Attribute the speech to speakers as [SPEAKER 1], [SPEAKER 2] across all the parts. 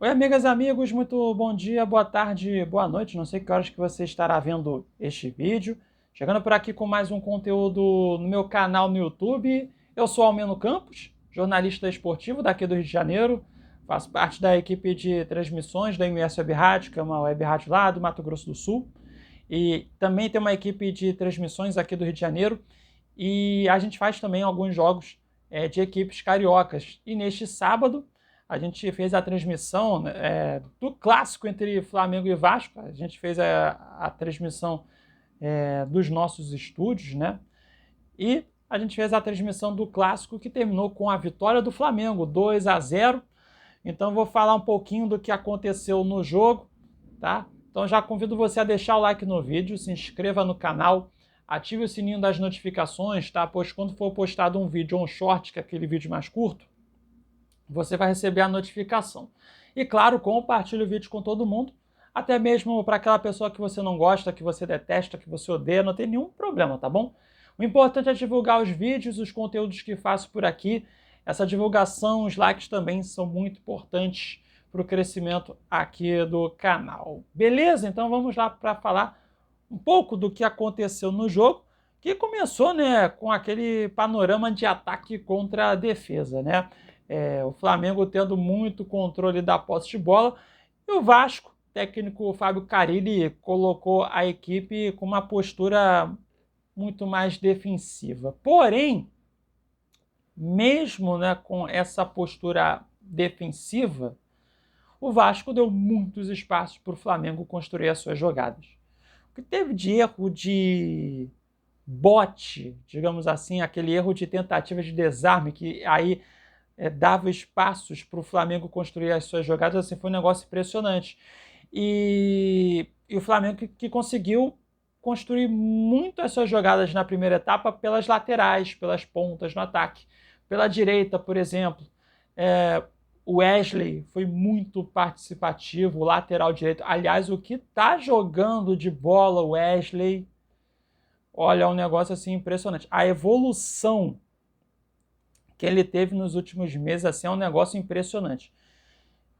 [SPEAKER 1] Oi, amigas e amigos, muito bom dia, boa tarde, boa noite. Não sei que horas que você estará vendo este vídeo. Chegando por aqui com mais um conteúdo no meu canal no YouTube. Eu sou Almeno Campos, jornalista esportivo daqui do Rio de Janeiro. Faço parte da equipe de transmissões da MS Web Rádio, que é uma web rádio lá do Mato Grosso do Sul. E também tem uma equipe de transmissões aqui do Rio de Janeiro. E a gente faz também alguns jogos de equipes cariocas. E neste sábado a gente fez a transmissão do clássico entre Flamengo e Vasco. A gente fez a transmissão dos nossos estúdios, né? E a gente fez a transmissão do clássico que terminou com a vitória do Flamengo, 2-0. Então vou falar um pouquinho do que aconteceu no jogo, tá? Então já convido você a deixar o like no vídeo, se inscreva no canal, ative o sininho das notificações, tá? Pois quando for postado um vídeo ou um short, que é aquele vídeo mais curto, você vai receber a notificação. E claro, compartilhe o vídeo com todo mundo, até mesmo para aquela pessoa que você não gosta, que você detesta, que você odeia, não tem nenhum problema, tá bom? O importante é divulgar os vídeos, os conteúdos que faço por aqui. Essa divulgação, os likes também são muito importantes para o crescimento aqui do canal. Beleza? Então vamos lá para falar um pouco do que aconteceu no jogo, que começou, né, com aquele panorama de ataque contra a defesa, né? O Flamengo tendo muito controle da posse de bola, e o Vasco, técnico Fábio Carille, colocou a equipe com uma postura muito mais defensiva. Porém, mesmo, né, com essa postura defensiva, o Vasco deu muitos espaços para o Flamengo construir as suas jogadas. O que teve de erro de bote, digamos assim, aquele erro de tentativa de desarme, que aí dava espaços para o Flamengo construir as suas jogadas, assim, foi um negócio impressionante. E o Flamengo que conseguiu construir muito as suas jogadas na primeira etapa pelas laterais, pelas pontas no ataque. Pela direita, por exemplo, o Wesley foi muito participativo, o lateral direito. Aliás, o que está jogando de bola o Wesley, olha, é um negócio assim impressionante. A evolução que ele teve nos últimos meses, assim, é um negócio impressionante.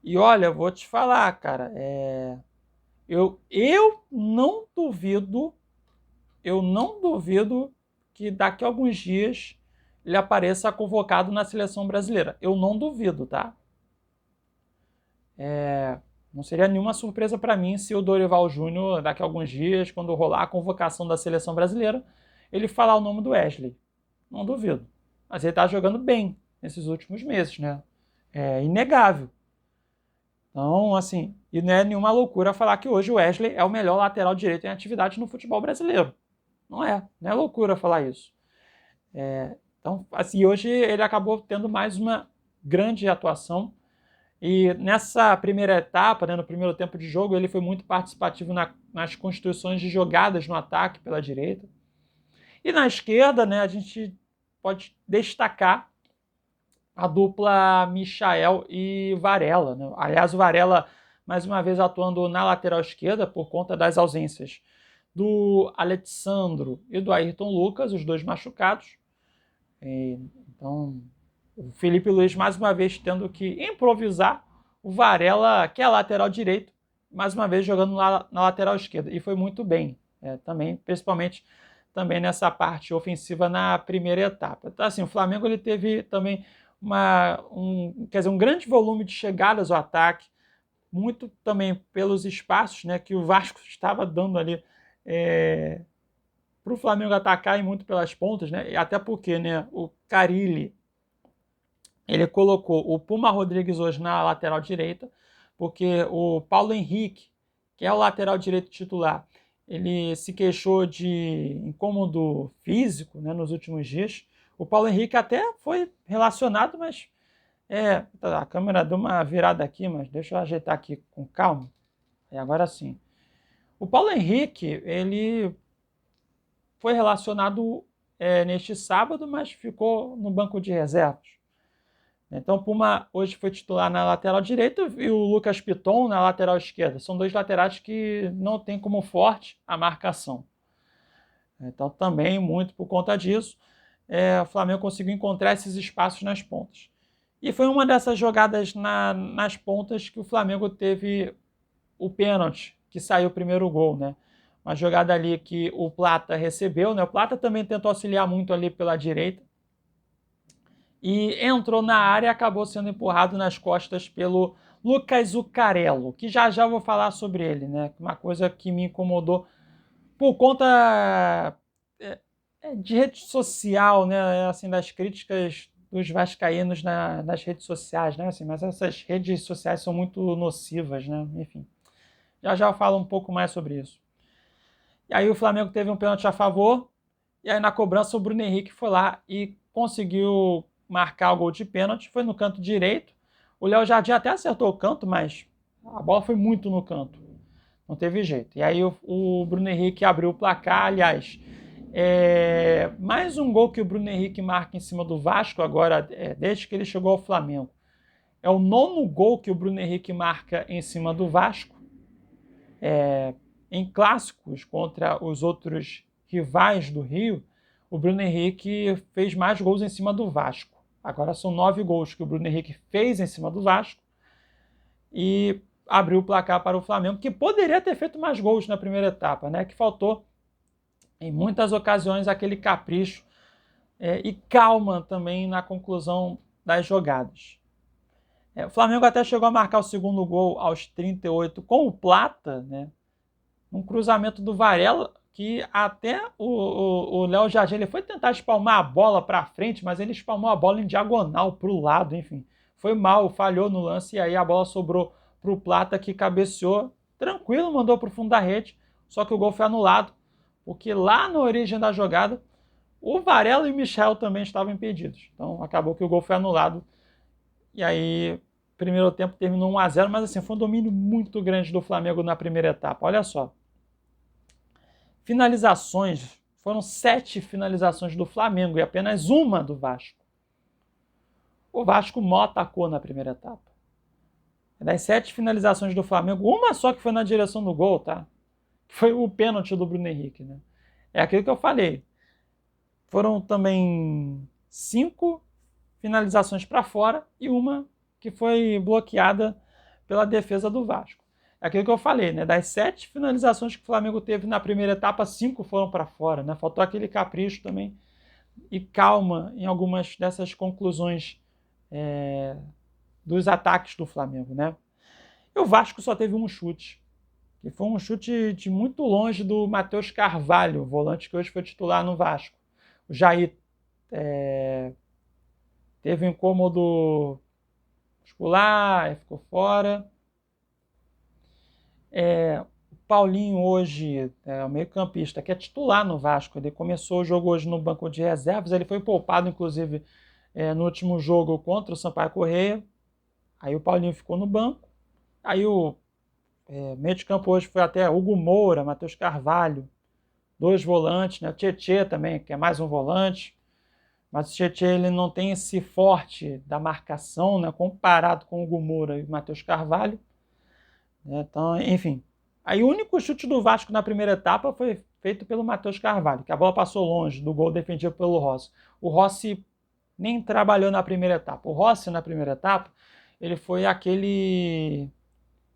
[SPEAKER 1] E olha, eu vou te falar, cara, eu não duvido que daqui a alguns dias ele apareça convocado na seleção brasileira. Eu não duvido, tá? Não seria nenhuma surpresa para mim se o Dorival Júnior, daqui a alguns dias, quando rolar a convocação da seleção brasileira, ele falar o nome do Wesley. Não duvido. Mas ele está jogando bem nesses últimos meses, né? É inegável. Então, assim, e não é nenhuma loucura falar que hoje o Wesley é o melhor lateral direito em atividade no futebol brasileiro. Não é loucura falar isso. Então, assim, hoje ele acabou tendo mais uma grande atuação. E nessa primeira etapa, né, no primeiro tempo de jogo, ele foi muito participativo nas construções de jogadas no ataque pela direita. E na esquerda, né, a gente pode destacar a dupla Michael e Varela, né? Aliás, o Varela, mais uma vez, atuando na lateral esquerda por conta das ausências do Alexandro e do Ayrton Lucas, os dois machucados. Então, o Felipe Luiz, mais uma vez, tendo que improvisar. O Varela, que é lateral direito, mais uma vez jogando na lateral esquerda. E foi muito bem, também, principalmente também nessa parte ofensiva na primeira etapa. Então, assim, o Flamengo ele teve também um grande volume de chegadas ao ataque, muito também pelos espaços, né, que o Vasco estava dando ali para o Flamengo atacar, e muito pelas pontas, né, e até porque, né, o Carille ele colocou o Puma Rodrigues hoje na lateral direita, porque o Paulo Henrique, que é o lateral direito titular, ele se queixou de incômodo físico, né, nos últimos dias. O Paulo Henrique até foi relacionado, mas a câmera deu uma virada aqui, mas deixa eu ajeitar aqui com calma. Agora sim. O Paulo Henrique, ele foi relacionado neste sábado, mas ficou no banco de reservas. Então o Puma hoje foi titular na lateral direita e o Lucas Piton na lateral esquerda. São dois laterais que não tem como forte a marcação. Então também, muito por conta disso, o Flamengo conseguiu encontrar esses espaços nas pontas. E foi uma dessas jogadas nas pontas que o Flamengo teve o pênalti, que saiu o primeiro gol, né? Uma jogada ali que o Plata recebeu, né? O Plata também tentou auxiliar muito ali pela direita e entrou na área e acabou sendo empurrado nas costas pelo Lucas Zuccarello, que já já vou falar sobre ele, né? Uma coisa que me incomodou por conta de rede social, né? Assim, das críticas dos vascaínos nas redes sociais, né? Assim, mas essas redes sociais são muito nocivas, né? Enfim, já já eu falo um pouco mais sobre isso. E aí o Flamengo teve um pênalti a favor, e aí na cobrança o Bruno Henrique foi lá e conseguiu marcar o gol de pênalti, foi no canto direito. O Léo Jardim até acertou o canto, mas a bola foi muito no canto. Não teve jeito. E aí o Bruno Henrique abriu o placar, aliás, mais um gol que o Bruno Henrique marca em cima do Vasco agora, desde que ele chegou ao Flamengo. É o 9º gol que o Bruno Henrique marca em cima do Vasco. Em clássicos contra os outros rivais do Rio, o Bruno Henrique fez mais gols em cima do Vasco. Agora são 9 gols que o Bruno Henrique fez em cima do Vasco e abriu o placar para o Flamengo, que poderia ter feito mais gols na primeira etapa, né? Que faltou em muitas ocasiões aquele capricho e calma também na conclusão das jogadas. O Flamengo até chegou a marcar o segundo gol aos 38 com o Plata, né? Um cruzamento do Varela, que até o Léo Jardim ele foi tentar espalmar a bola para frente, mas ele espalmou a bola em diagonal para o lado, enfim. Foi mal, falhou no lance, e aí a bola sobrou para o Plata, que cabeceou tranquilo, mandou para o fundo da rede, só que o gol foi anulado, porque lá na origem da jogada, o Varela e o Michel também estavam impedidos. Então acabou que o gol foi anulado, e aí primeiro tempo terminou 1-0, mas assim, foi um domínio muito grande do Flamengo na primeira etapa. Olha só. Finalizações, foram 7 finalizações do Flamengo e apenas uma do Vasco. O Vasco mó atacou na primeira etapa. Das 7 finalizações do Flamengo, uma só que foi na direção do gol, tá? Foi o pênalti do Bruno Henrique, né? É aquilo que eu falei. Foram também 5 finalizações para fora e uma que foi bloqueada pela defesa do Vasco. É aquilo que eu falei, né? Das 7 finalizações que o Flamengo teve na primeira etapa, 5 foram para fora, né? Faltou aquele capricho também e calma em algumas dessas conclusões dos ataques do Flamengo, né? E o Vasco só teve um chute, que foi um chute de muito longe do Matheus Carvalho, volante que hoje foi titular no Vasco. O Jair teve um incômodo muscular, ficou fora. O Paulinho hoje é o meio-campista, que é titular no Vasco. Ele começou o jogo hoje no banco de reservas, ele foi poupado, inclusive, no último jogo contra o Sampaio Corrêa. Aí o Paulinho ficou no banco. Aí o meio de campo hoje foi até Hugo Moura, Matheus Carvalho, 2 volantes, né? O Tietê também, que é mais um volante. Mas o Tietê ele não tem esse forte da marcação, né? Comparado com o Hugo Moura e o Matheus Carvalho. Então, enfim. Aí o único chute do Vasco na primeira etapa foi feito pelo Matheus Carvalho, que a bola passou longe do gol defendido pelo Rossi. O Rossi nem trabalhou na primeira etapa. O Rossi, na primeira etapa, ele foi aquele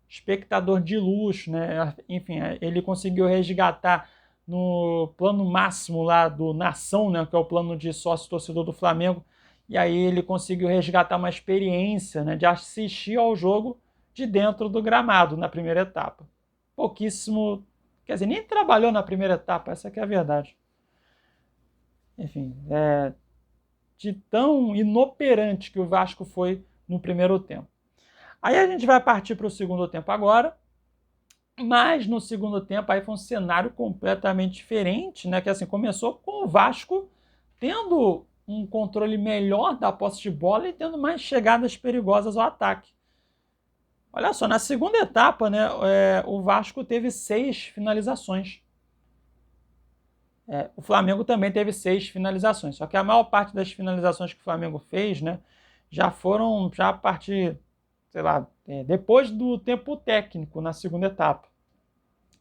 [SPEAKER 1] espectador de luxo, né? Enfim, ele conseguiu resgatar no plano máximo lá do Nação, né? Que é o plano de sócio-torcedor do Flamengo, e aí ele conseguiu resgatar uma experiência, né? De assistir ao jogo de dentro do gramado na primeira etapa. Pouquíssimo, quer dizer, nem trabalhou na primeira etapa, essa que é a verdade. Enfim, de tão inoperante que o Vasco foi no primeiro tempo. Aí a gente vai partir para o segundo tempo agora, mas no segundo tempo aí foi um cenário completamente diferente, né? Que assim, começou com o Vasco tendo um controle melhor da posse de bola e tendo mais chegadas perigosas ao ataque. Olha só, na segunda etapa, né, o Vasco teve 6 finalizações. O Flamengo também teve 6 finalizações. Só que a maior parte das finalizações que o Flamengo fez, né, já foram a partir, sei lá, depois do tempo técnico na segunda etapa.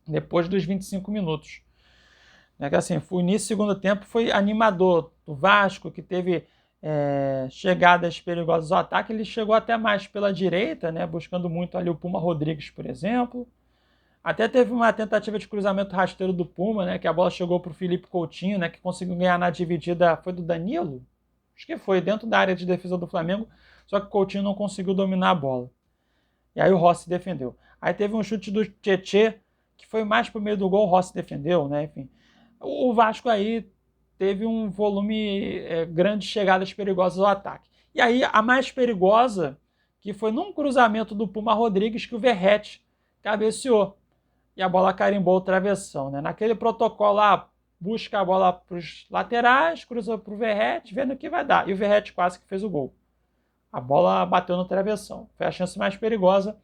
[SPEAKER 1] Depois dos 25 minutos. Que assim, o início do segundo tempo foi animador. O Vasco, que teve chegadas perigosas ao ataque. Ele chegou até mais pela direita, né, buscando muito ali o Puma Rodrigues, por exemplo. Até teve uma tentativa de cruzamento rasteiro do Puma, né, que a bola chegou para o Felipe Coutinho, né, que conseguiu ganhar na dividida, foi do Danilo? Acho que foi, dentro da área de defesa do Flamengo, só que o Coutinho não conseguiu dominar a bola. E aí o Rossi defendeu. Aí teve um chute do Tietê, que foi mais pro meio do gol, o Rossi defendeu, né, enfim. O Vasco aí teve um volume grande de chegadas perigosas ao ataque. E aí a mais perigosa, que foi num cruzamento do Puma Rodrigues, que o Verratti cabeceou. E a bola carimbou o travessão, né? Naquele protocolo lá, busca a bola para os laterais, cruza para o Verratti, vendo o que vai dar. E o Verratti quase que fez o gol. A bola bateu no travessão. Foi a chance mais perigosa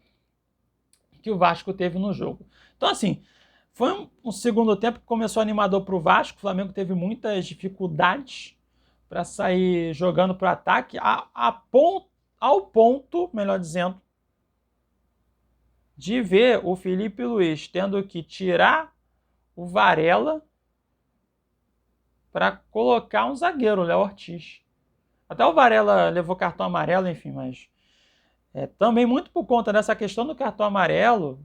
[SPEAKER 1] que o Vasco teve no jogo. Então, assim, foi um segundo tempo que começou animador para o Vasco. O Flamengo teve muitas dificuldades para sair jogando para o ataque, ao ponto, melhor dizendo, de ver o Felipe Luiz tendo que tirar o Varela para colocar um zagueiro, o Léo Ortiz. Até o Varela levou cartão amarelo, enfim, mas também muito por conta dessa questão do cartão amarelo,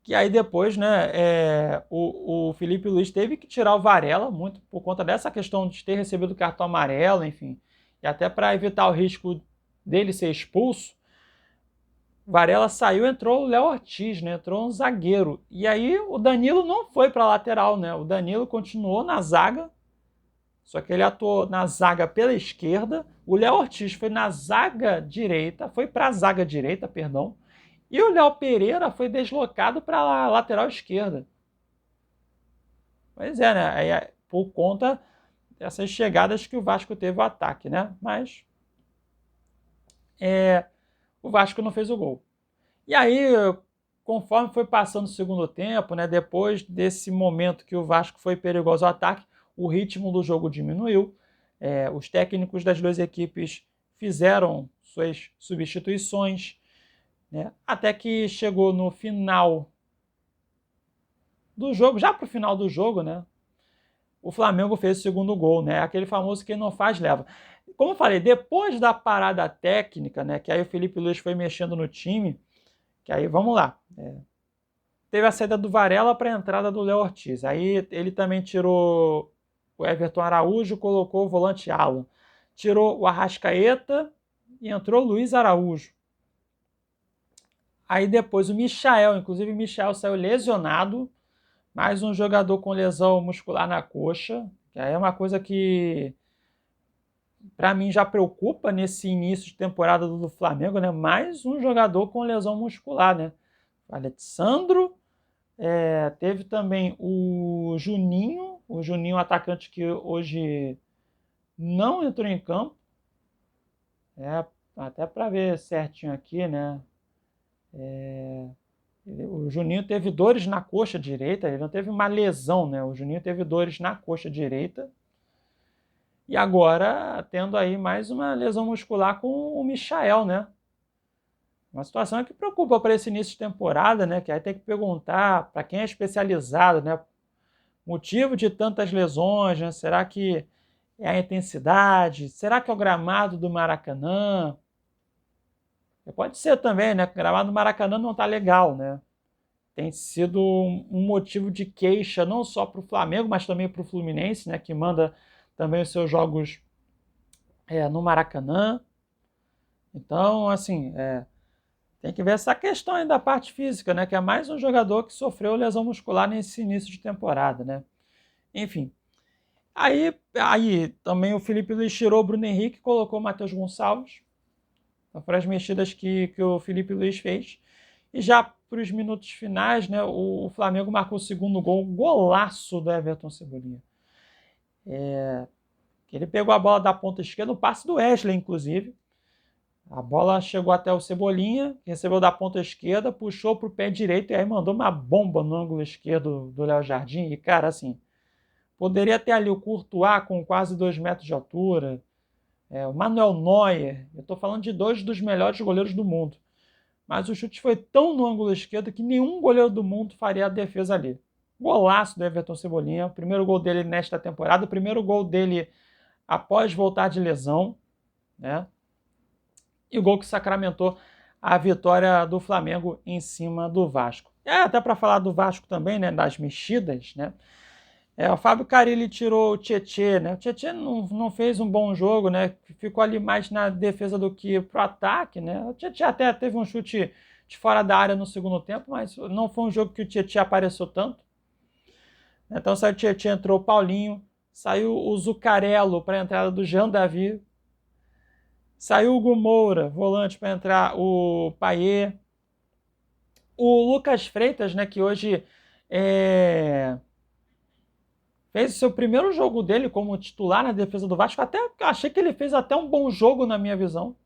[SPEAKER 1] que aí depois, né, o Felipe Luiz teve que tirar o Varela, muito por conta dessa questão de ter recebido o cartão amarelo, enfim, e até para evitar o risco dele ser expulso. Varela saiu, entrou o Léo Ortiz, né? Entrou um zagueiro. E aí o Danilo não foi para a lateral, né? O Danilo continuou na zaga, só que ele atuou na zaga pela esquerda. O Léo Ortiz foi na zaga direita, foi para a zaga direita, perdão. E o Léo Pereira foi deslocado para a lateral esquerda. Pois é, né? Aí, por conta dessas chegadas que o Vasco teve ao ataque, né? Mas o Vasco não fez o gol. E aí, conforme foi passando o segundo tempo, né, depois desse momento que o Vasco foi perigoso ao ataque, o ritmo do jogo diminuiu. Os técnicos das duas equipes fizeram suas substituições, né, até que chegou no final do jogo, já para o final do jogo, né, o Flamengo fez o segundo gol, né, aquele famoso quem não faz leva. Como eu falei, depois da parada técnica, né, que aí o Felipe Luiz foi mexendo no time, que aí vamos lá. Teve a saída do Varela para a entrada do Léo Ortiz. Aí ele também tirou o Everton Araújo, colocou o volante Alan. Tirou o Arrascaeta e entrou o Luiz Araújo. Aí depois o Michael, inclusive o Michael saiu lesionado, mais um jogador com lesão muscular na coxa, que aí é uma coisa que para mim já preocupa nesse início de temporada do Flamengo, né? Mais um jogador com lesão muscular, né? Alexandro, teve também o Juninho, atacante que hoje não entrou em campo, até para ver certinho aqui, né? O Juninho teve dores na coxa direita, ele não teve uma lesão, né? O Juninho teve dores na coxa direita. E agora tendo aí mais uma lesão muscular com o Michael, né? Uma situação que preocupa para esse início de temporada, né? Que aí tem que perguntar para quem é especializado, né? Motivo de tantas lesões, né? Será que é a intensidade? Será que é o gramado do Maracanã? Pode ser também, né? Que o gramado do Maracanã não está legal, né? Tem sido um motivo de queixa não só para o Flamengo, mas também para o Fluminense, né? Que manda também os seus jogos no Maracanã. Então, assim, tem que ver essa questão aí da parte física, né? Que é mais um jogador que sofreu lesão muscular nesse início de temporada, né? Enfim. Aí também o Felipe Luiz tirou o Bruno Henrique e colocou o Matheus Gonçalves. Então foram as mexidas que o Felipe Luiz fez. E já para os minutos finais, né? O Flamengo marcou o segundo gol, um golaço do Everton Cebolinha. Ele pegou a bola da ponta esquerda, o passe do Wesley, inclusive. A bola chegou até o Cebolinha, recebeu da ponta esquerda, puxou para o pé direito e aí mandou uma bomba no ângulo esquerdo do Léo Jardim. E, cara, assim, poderia ter ali o Courtois com quase 2 metros de altura, o Manuel Neuer. Eu estou falando de 2 dos melhores goleiros do mundo. Mas o chute foi tão no ângulo esquerdo que nenhum goleiro do mundo faria a defesa ali. Golaço do Everton Cebolinha, o primeiro gol dele nesta temporada, o primeiro gol dele após voltar de lesão, né? E o gol que sacramentou a vitória do Flamengo em cima do Vasco. Até para falar do Vasco também, né, das mexidas, né? O Fábio Carille tirou o Tietê, né? O Tietê não fez um bom jogo, né? Ficou ali mais na defesa do que pro ataque, né? O Tietê até teve um chute de fora da área no segundo tempo, mas não foi um jogo que o Tietê apareceu tanto. Então saiu o Tietê, entrou o Paulinho, saiu o Zuccarello para a entrada do Jean Davi, saiu o Hugo Moura, volante, para entrar o Payet, o Lucas Freitas, né, que hoje fez o seu primeiro jogo dele como titular na defesa do Vasco. Até achei que ele fez até um bom jogo na minha visão.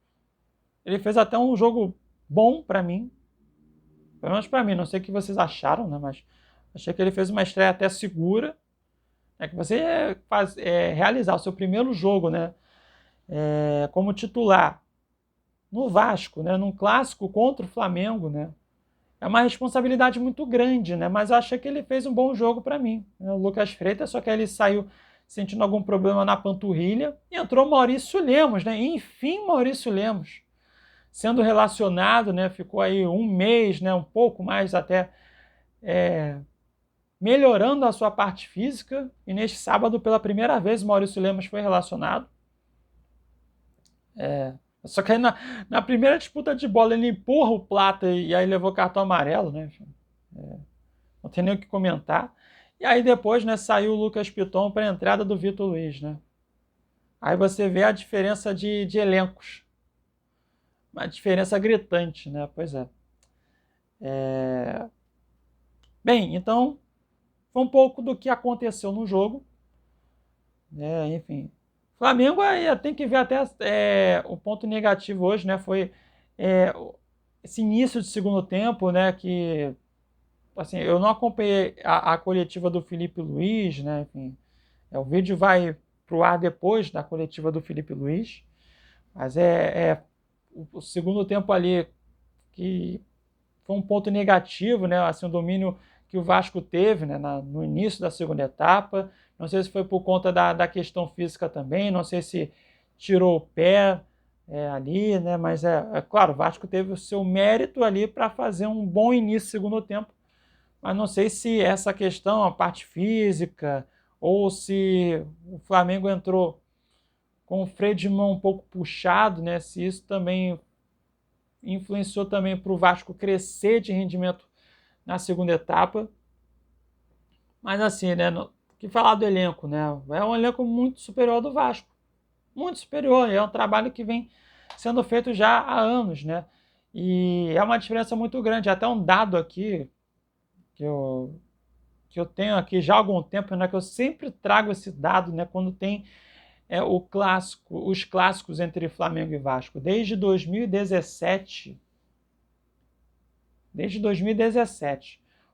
[SPEAKER 1] Ele fez até um jogo bom para mim. Pelo menos para mim, não sei o que vocês acharam, né, mas achei que ele fez uma estreia até segura. Que você realizar o seu primeiro jogo, né, como titular no Vasco, né, num clássico contra o Flamengo, né, é uma responsabilidade muito grande, né, mas eu achei que ele fez um bom jogo para mim, né, o Lucas Freitas, só que ele saiu sentindo algum problema na panturrilha e entrou Maurício Lemos, né, enfim Maurício Lemos, sendo relacionado, né, ficou aí um mês, né, um pouco mais até, melhorando a sua parte física, e neste sábado, pela primeira vez, o Maurício Lemos foi relacionado. Só que aí na primeira disputa de bola ele empurra o Plata e aí levou cartão amarelo, né? Não tem nem o que comentar. E aí depois, né, saiu o Lucas Piton para a entrada do Vitor Luiz, né? Aí você vê a diferença de elencos. Uma diferença gritante, né? Pois é. Bem, então foi um pouco do que aconteceu no jogo. Enfim. Flamengo tem que ver até o ponto negativo hoje, né? Foi esse início de segundo tempo, né? Que assim, eu não acompanhei a coletiva do Felipe Luiz, né? Enfim, o vídeo vai pro ar depois da coletiva do Felipe Luiz, mas o segundo tempo ali que foi um ponto negativo, né? Assim, o domínio que o Vasco teve, né, no início da segunda etapa. Não sei se foi por conta da questão física também, não sei se tirou o pé ali, né? Mas claro, o Vasco teve o seu mérito ali para fazer um bom início do segundo tempo, mas não sei se essa questão, a parte física, ou se o Flamengo entrou com o freio de mão um pouco puxado, né? Se isso também influenciou também para o Vasco crescer de rendimento na segunda etapa. Mas assim, né, que falar do elenco, né? É um elenco muito superior ao do Vasco. Muito superior. É um trabalho que vem sendo feito já há anos, né? E é uma diferença muito grande. Até um dado aqui que eu tenho aqui já há algum tempo, né? Que eu sempre trago esse dado, né? Quando tem os clássicos entre Flamengo e Vasco. Desde 2017,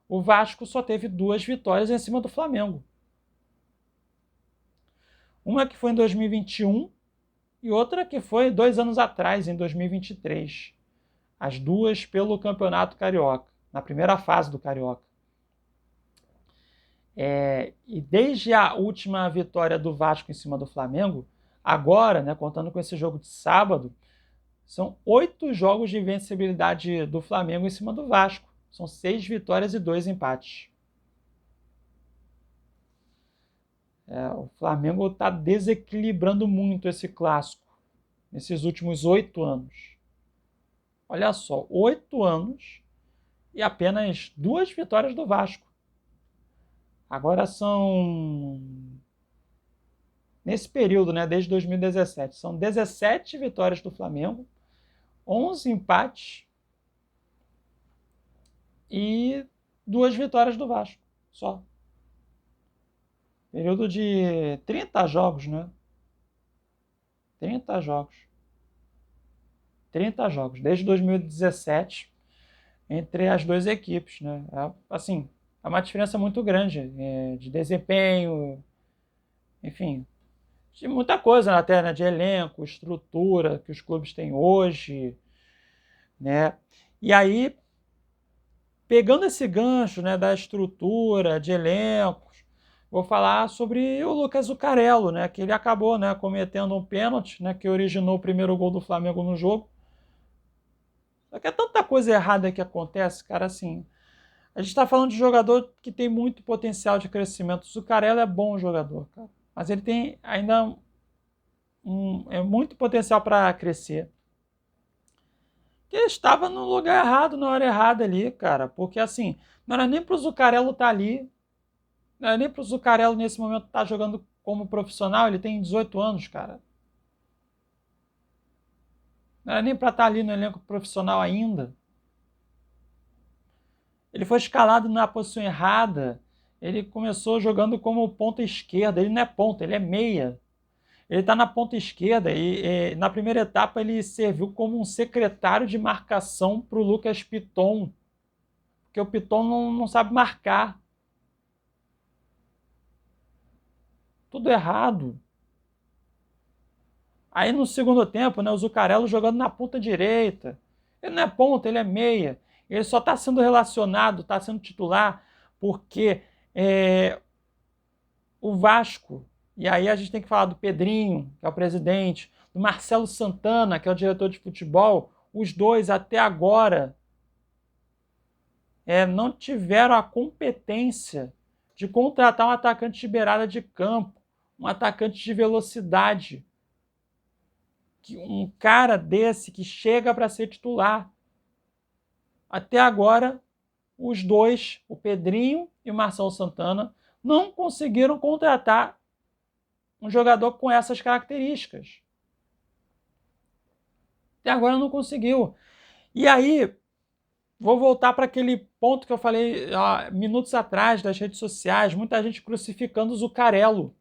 [SPEAKER 1] o Vasco só teve 2 vitórias em cima do Flamengo. Uma que foi em 2021 e outra que foi 2 anos atrás, em 2023. As duas pelo Campeonato Carioca, na primeira fase do Carioca. E desde a última vitória do Vasco em cima do Flamengo, agora, né, contando com esse jogo de sábado, são 8 jogos de invencibilidade do Flamengo em cima do Vasco. São 6 vitórias e 2 empates. O Flamengo está desequilibrando muito esse clássico nesses últimos 8 anos. Olha só, 8 anos e apenas 2 vitórias do Vasco. Agora são... Nesse período, né, desde 2017, são 17 vitórias do Flamengo, 11 empates e 2 vitórias do Vasco, só. Período de 30 jogos, né? 30 jogos. 30 jogos, desde 2017, entre as duas equipes, né? Assim, é uma diferença muito grande de desempenho, enfim, de muita coisa até, né? De elenco, estrutura que os clubes têm hoje, né? E aí, pegando esse gancho, né, da estrutura, de elencos, Vou falar sobre o Lucas Zucarello, né, que ele acabou, né, cometendo um pênalti, né, que originou o primeiro gol do Flamengo no jogo. Só que é tanta coisa errada que acontece, cara, assim. A gente está falando de jogador que tem muito potencial de crescimento. O Zucarello é bom jogador, cara, mas ele tem ainda muito potencial para crescer. Que estava no lugar errado, na hora errada ali, cara. Porque assim, não era nem pro Zucarello estar ali, não era nem pro Zucarello nesse momento estar jogando como profissional, ele tem 18 anos, cara. Não era nem para estar ali no elenco profissional ainda. Ele foi escalado na posição errada. Ele começou jogando como ponta esquerda. Ele não é ponta, ele é meia. Ele está na ponta esquerda e na primeira etapa ele serviu como um secretário de marcação para o Lucas Piton, porque o Piton não sabe marcar. Tudo errado. Aí no segundo tempo, né, o Zucarello jogando na ponta direita. Ele não é ponta, ele é meia. Ele só está sendo relacionado, está sendo titular, porque o Vasco, e aí a gente tem que falar do Pedrinho, que é o presidente, do Marcelo Santana, que é o diretor de futebol, os dois até agora não tiveram a competência de contratar um atacante de beirada de campo, um atacante de velocidade, um cara desse que chega para ser titular. Até agora, os dois, o Pedrinho e o Marcelo Santana, não conseguiram contratar um jogador com essas características. Até agora não conseguiu. E aí, vou voltar para aquele ponto que eu falei minutos atrás das redes sociais, muita gente crucificando o Zucarello.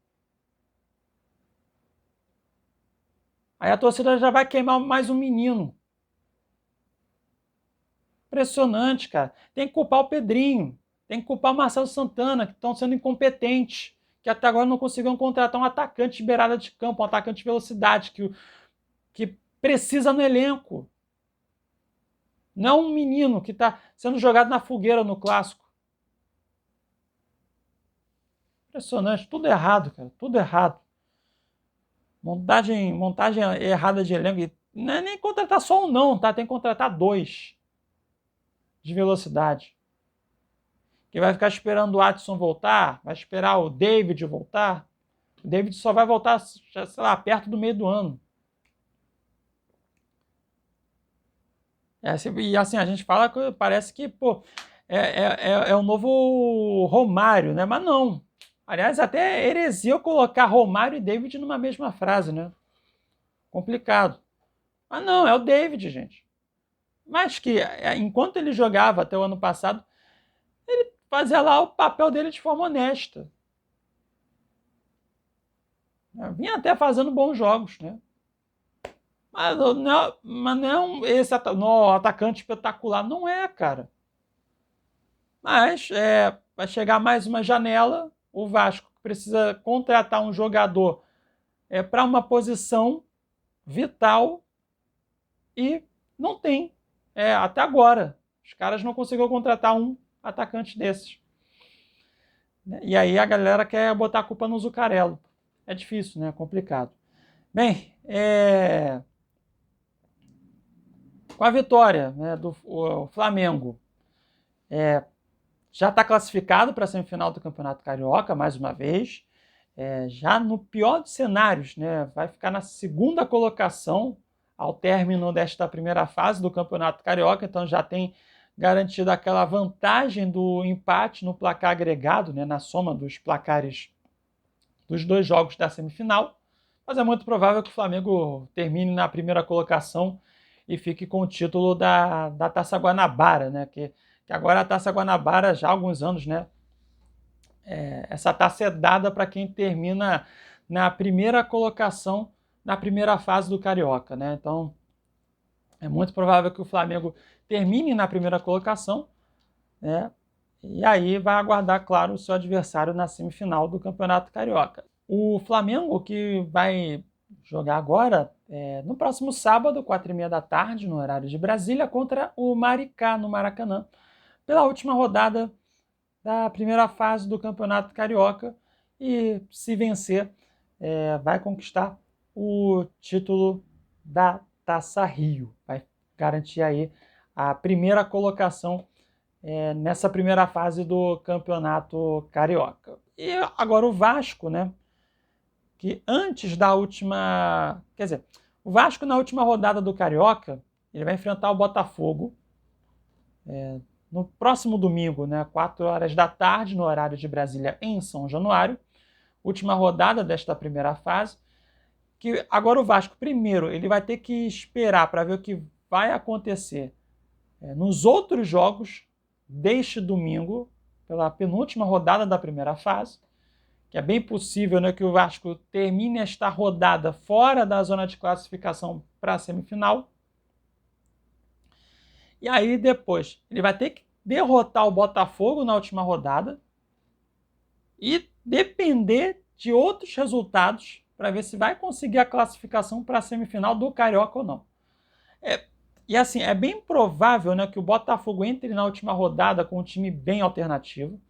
[SPEAKER 1] Aí a torcida já vai queimar mais um menino. Impressionante, cara. Tem que culpar o Pedrinho, tem que culpar o Marcelo Santana, que estão sendo incompetentes, que até agora não conseguiram contratar um atacante de beirada de campo, um atacante de velocidade, que precisa no elenco. Não um menino que está sendo jogado na fogueira no clássico. Impressionante, tudo errado, cara, tudo errado. Montagem errada de elenco. E não é nem contratar só um, não, tá? Tem que contratar dois de velocidade. Que vai ficar esperando o Adson voltar, vai esperar o David voltar. O David só vai voltar, sei lá, perto do meio do ano. E assim, a gente fala que parece que, pô, é o novo Romário, né? Mas não. Aliás, até é heresia eu colocar Romário e David numa mesma frase, né? Complicado. Mas não, é o David, gente. Mas que, enquanto ele jogava até o ano passado, ele fazia lá o papel dele de forma honesta. Vinha até fazendo bons jogos, né? Mas não esse atacante espetacular, não é, cara. Mas vai chegar mais uma janela, o Vasco precisa contratar um jogador para uma posição vital e não tem. Até agora. Os caras não conseguiram contratar um atacante desses. E aí a galera quer botar a culpa no Zucarello. É difícil, né? É complicado. Bem, com a vitória, né, do Flamengo, já está classificado para a semifinal do Campeonato Carioca, mais uma vez. Já no pior dos cenários, né, vai ficar na segunda colocação ao término desta primeira fase do Campeonato Carioca, então já tem garantido aquela vantagem do empate no placar agregado, né, na soma dos placares dos dois jogos da semifinal, mas é muito provável que o Flamengo termine na primeira colocação e fique com o título da Taça Guanabara, né, que agora a Taça Guanabara, já há alguns anos, né, essa taça é dada para quem termina na primeira colocação na primeira fase do Carioca, né? Então, é muito provável que o Flamengo termine na primeira colocação, né? E aí vai aguardar, claro, o seu adversário na semifinal do Campeonato Carioca. O Flamengo, que vai jogar agora, no próximo sábado, 4h30 da tarde, no horário de Brasília, contra o Maricá, no Maracanã, pela última rodada da primeira fase do Campeonato Carioca. e, se vencer, vai conquistar o título da Taça Rio. Vai garantir aí a primeira colocação nessa primeira fase do Campeonato Carioca. E agora o Vasco, né? Que antes da última... Quer dizer, o Vasco na última rodada do Carioca, ele vai enfrentar o Botafogo no próximo domingo, né? 4 horas da tarde, no horário de Brasília, em São Januário. Última rodada desta primeira fase. Que agora o Vasco, primeiro, ele vai ter que esperar para ver o que vai acontecer nos outros jogos deste domingo, pela penúltima rodada da primeira fase, que é bem possível, né, que o Vasco termine esta rodada fora da zona de classificação para a semifinal. E aí depois ele vai ter que derrotar o Botafogo na última rodada e depender de outros resultados para ver se vai conseguir a classificação para a semifinal do Carioca ou não. E assim, é bem provável, né, que o Botafogo entre na última rodada com um time bem alternativo,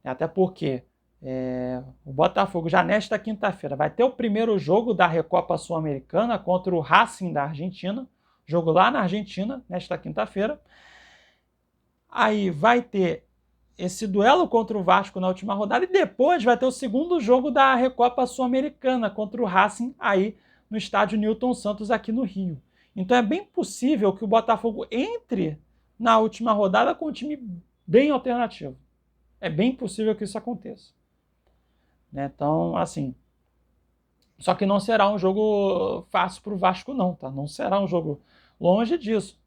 [SPEAKER 1] até porque o Botafogo já nesta quinta-feira vai ter o primeiro jogo da Recopa Sul-Americana contra o Racing da Argentina, jogo lá na Argentina, nesta quinta-feira. Aí vai ter esse duelo contra o Vasco na última rodada e depois vai ter o segundo jogo da Recopa Sul-Americana contra o Racing aí no estádio Newton Santos aqui no Rio. Então é bem possível que o Botafogo entre na última rodada com um time bem alternativo. É bem possível que isso aconteça. Então, assim... Só que não será um jogo fácil para o Vasco não, tá? Não será um jogo longe disso.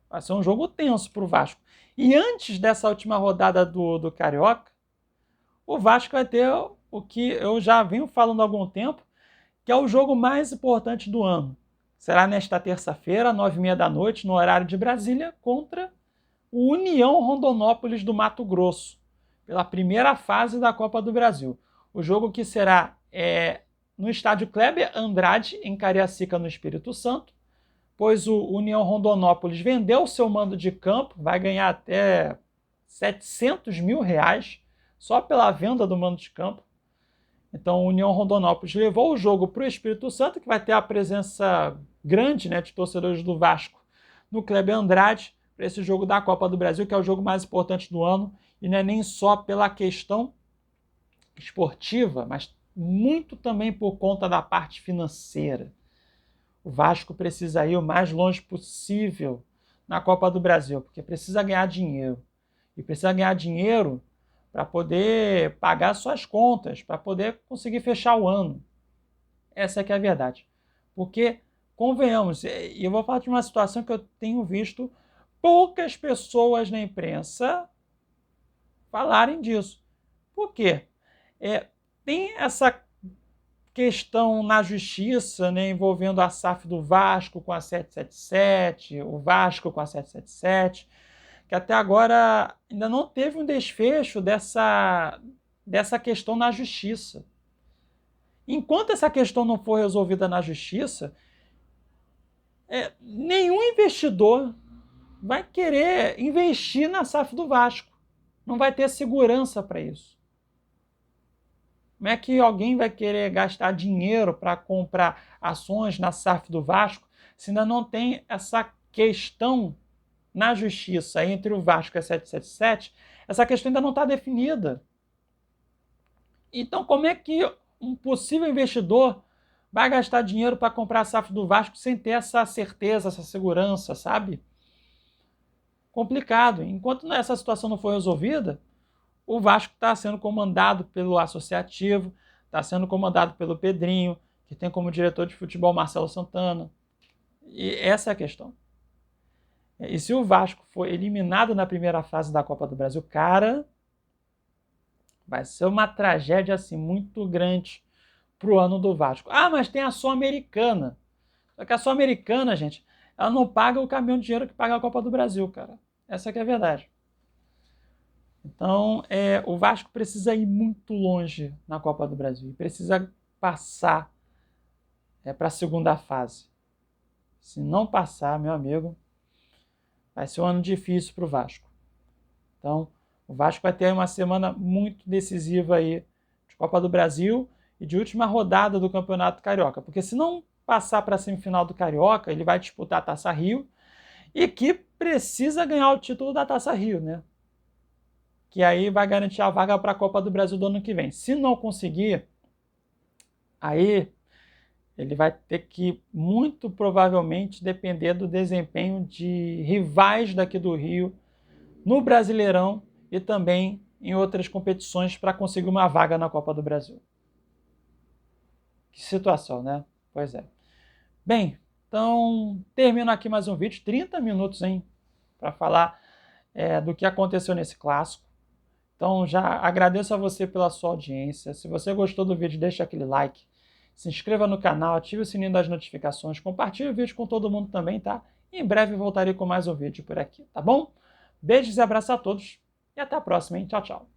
[SPEAKER 1] Vai ser um jogo tenso para o Vasco. E antes dessa última rodada do Carioca, o Vasco vai ter o que eu já venho falando há algum tempo, que é o jogo mais importante do ano. Será nesta terça-feira, 9h30 da noite, no horário de Brasília, contra o União Rondonópolis do Mato Grosso, pela primeira fase da Copa do Brasil. O jogo que será no estádio Kleber Andrade, em Cariacica, no Espírito Santo, pois o União Rondonópolis vendeu o seu mando de campo, vai ganhar até R$700 mil só pela venda do mando de campo. Então, o União Rondonópolis levou o jogo para o Espírito Santo, que vai ter a presença grande, né, de torcedores do Vasco no Kleber Andrade, para esse jogo da Copa do Brasil, que é o jogo mais importante do ano, e não é nem só pela questão esportiva, mas muito também por conta da parte financeira. O Vasco precisa ir o mais longe possível na Copa do Brasil, porque precisa ganhar dinheiro. E precisa ganhar dinheiro para poder pagar suas contas, para poder conseguir fechar o ano. Essa é que é a verdade. Porque, convenhamos, e eu vou falar de uma situação que eu tenho visto poucas pessoas na imprensa falarem disso. Por quê? Tem essa questão na justiça, né, envolvendo a SAF do Vasco com a 777, o Vasco com a 777, que até agora ainda não teve um desfecho dessa questão na justiça. Enquanto essa questão não for resolvida na justiça, nenhum investidor vai querer investir na SAF do Vasco. Não vai ter segurança para isso. Como é que alguém vai querer gastar dinheiro para comprar ações na SAF do Vasco se ainda não tem essa questão na justiça entre o Vasco e a 777? Essa questão ainda não está definida. Então, como é que um possível investidor vai gastar dinheiro para comprar a SAF do Vasco sem ter essa certeza, essa segurança, sabe? Complicado. Enquanto essa situação não for resolvida, o Vasco está sendo comandado pelo Associativo, está sendo comandado pelo Pedrinho, que tem como diretor de futebol Marcelo Santana. E essa é a questão. E se o Vasco for eliminado na primeira fase da Copa do Brasil, cara, vai ser uma tragédia assim, muito grande pro ano do Vasco. Ah, mas tem a Sul-Americana. Só que a Sul-Americana, gente, ela não paga o caminhão de dinheiro que paga a Copa do Brasil, cara. Essa que é a verdade. Então, o Vasco precisa ir muito longe na Copa do Brasil. Precisa passar para a segunda fase. Se não passar, meu amigo, vai ser um ano difícil para o Vasco. Então, o Vasco vai ter uma semana muito decisiva aí de Copa do Brasil e de última rodada do Campeonato Carioca. Porque se não passar para a semifinal do Carioca, ele vai disputar a Taça Rio e que precisa ganhar o título da Taça Rio, né? Que aí vai garantir a vaga para a Copa do Brasil do ano que vem. Se não conseguir, aí ele vai ter que, muito provavelmente, depender do desempenho de rivais daqui do Rio no Brasileirão e também em outras competições para conseguir uma vaga na Copa do Brasil. Que situação, né? Pois é. Bem, então termino aqui mais um vídeo, 30 minutos, hein, para falar do que aconteceu nesse clássico. Então já agradeço a você pela sua audiência. Se você gostou do vídeo, deixa aquele like. Se inscreva no canal, ative o sininho das notificações, compartilhe o vídeo com todo mundo também, tá? E em breve voltarei com mais um vídeo por aqui, tá bom? Beijos e abraços a todos e até a próxima, hein? Tchau, tchau.